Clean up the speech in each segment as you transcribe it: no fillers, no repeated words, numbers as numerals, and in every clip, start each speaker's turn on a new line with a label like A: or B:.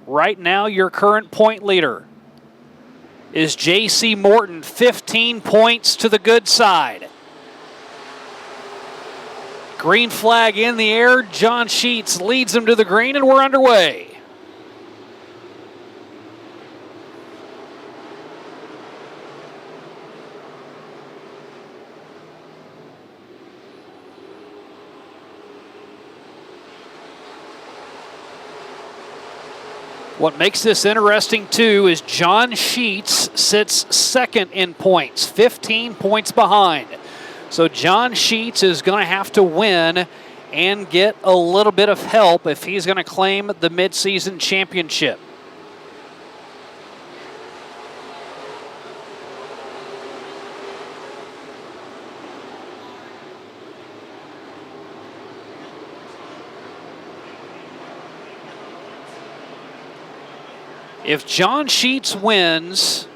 A: Right now, your current point leader is J.C. Morton, 15 points to the good side. Green flag in the air. John Sheets leads them to the green, and we're underway. What makes this interesting, too, is John Sheets sits second in points, 15 points behind. So John Sheets is going to have to win and get a little bit of help if he's going to claim the midseason championship. If John Sheets wins,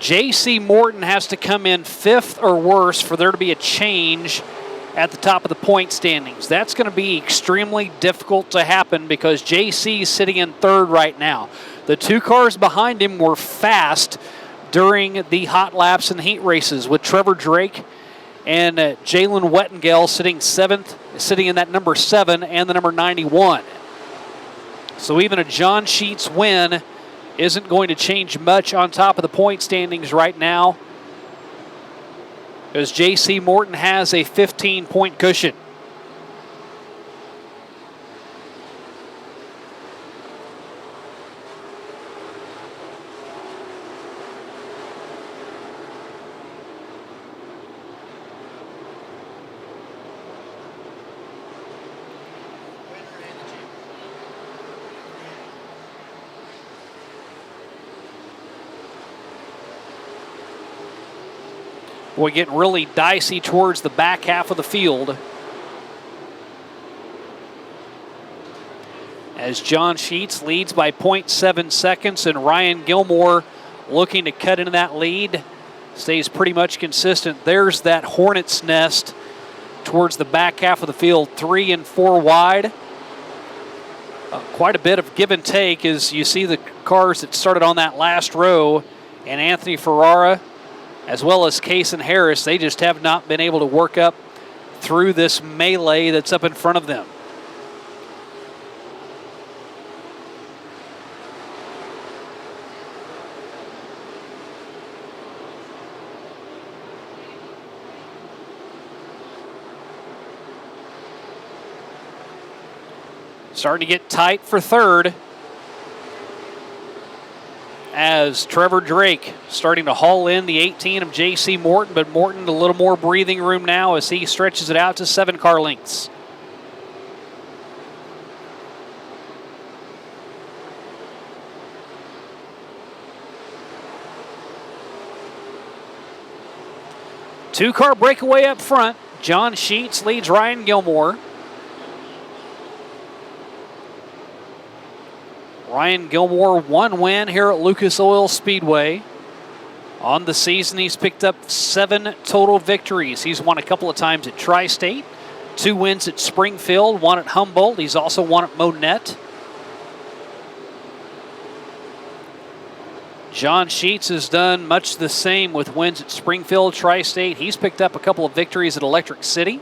A: J.C. Morton has to come in fifth or worse for there to be a change at the top of the point standings. That's going to be extremely difficult to happen because J.C. is sitting in third right now. The two cars behind him were fast during the hot laps and heat races, with Trevor Drake and Jalen Wettengale sitting in that number 7 and the number 91. So even a John Sheets win isn't going to change much on top of the point standings right now, because J.C. Morton has a 15-point cushion. We're getting really dicey towards the back half of the field, as John Sheets leads by 0.7 seconds, and Ryan Gilmore, looking to cut into that lead, stays pretty much consistent. There's that hornet's nest towards the back half of the field, 3 and 4 wide. Quite a bit of give and take as you see the cars that started on that last row, and Anthony Ferrara, as well as Case and Harris, they just have not been able to work up through this melee that's up in front of them. Starting to get tight for third, as Trevor Drake starting to haul in the 18 of J.C. Morton, but Morton a little more breathing room now as he stretches it out to 7 car lengths. Two-car breakaway up front. John Sheets leads Ryan Gilmore. Ryan Gilmore, 1 win here at Lucas Oil Speedway. On the season, he's picked up 7 total victories. He's won a couple of times at Tri-State, 2 wins at Springfield, 1 at Humboldt. He's also won at Monette. John Sheets has done much the same with wins at Springfield, Tri-State. He's picked up a couple of victories at Electric City.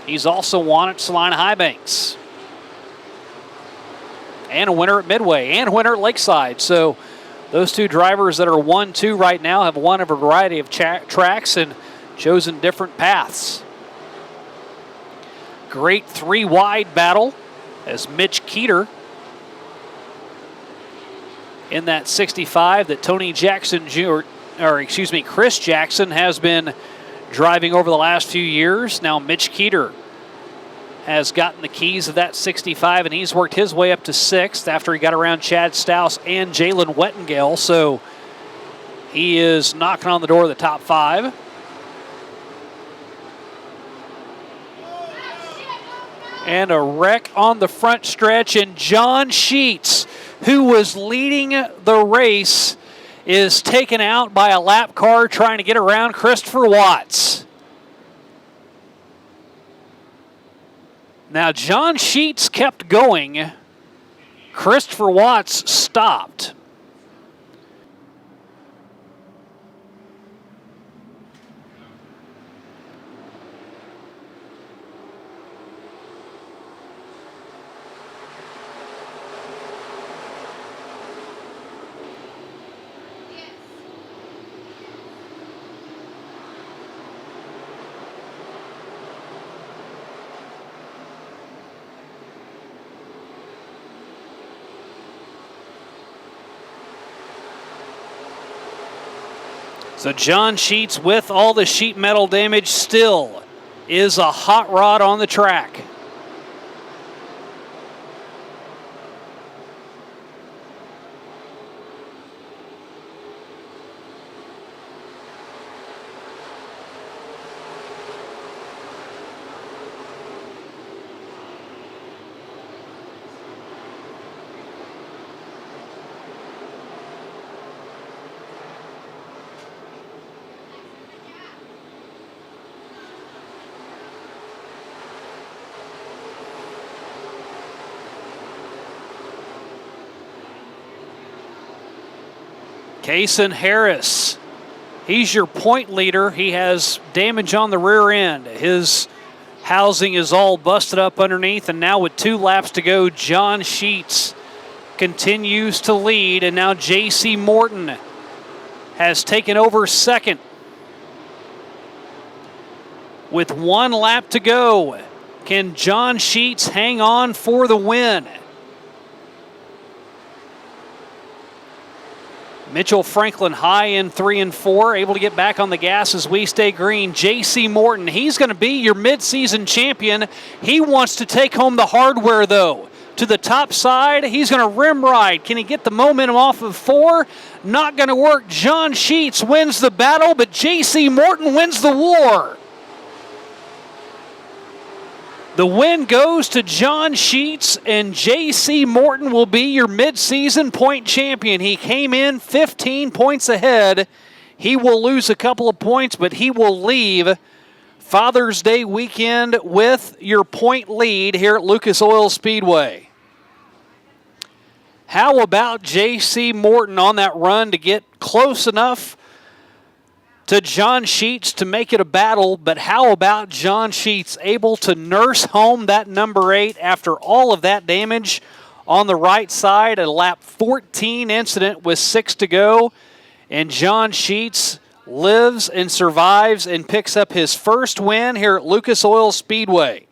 A: He's also won at Salina High Banks, and a winner at Midway, and a winner at Lakeside. So those two drivers that are 1-2 right now have won a variety of tracks and chosen different paths. Great 3-wide battle as Mitch Keeter in that 65 that Tony Jackson Chris Jackson has been driving over the last few years. Now Mitch Keeter has gotten the keys of that 65, and he's worked his way up to 6th after he got around Chad Stouse and Jalen Wettengale. So he is knocking on the door of the top 5. And a wreck on the front stretch, and John Sheets, who was leading the race, is taken out by a lap car trying to get around Christopher Watts. Now, John Sheets kept going. Christopher Watts stopped. So John Sheets, with all the sheet metal damage, still is a hot rod on the track. Kason Harris, he's your point leader. He has damage on the rear end. His housing is all busted up underneath, and now with 2 laps to go, John Sheets continues to lead, and now J.C. Morton has taken over second. With 1 lap to go, can John Sheets hang on for the win? Mitchell Franklin high in 3 and 4, able to get back on the gas as we stay green. J.C. Morton, he's going to be your midseason champion. He wants to take home the hardware, though. To the top side, he's going to rim ride. Can he get the momentum off of 4? Not going to work. John Sheets wins the battle, but J.C. Morton wins the war. The win goes to John Sheets, and J.C. Morton will be your midseason point champion. He came in 15 points ahead. He will lose a couple of points, but he will leave Father's Day weekend with your point lead here at Lucas Oil Speedway. How about J.C. Morton on that run to get close enough to John Sheets to make it a battle, but how about John Sheets able to nurse home that number 8 after all of that damage on the right side, a lap 14 incident with 6 to go, and John Sheets lives and survives and picks up his first win here at Lucas Oil Speedway.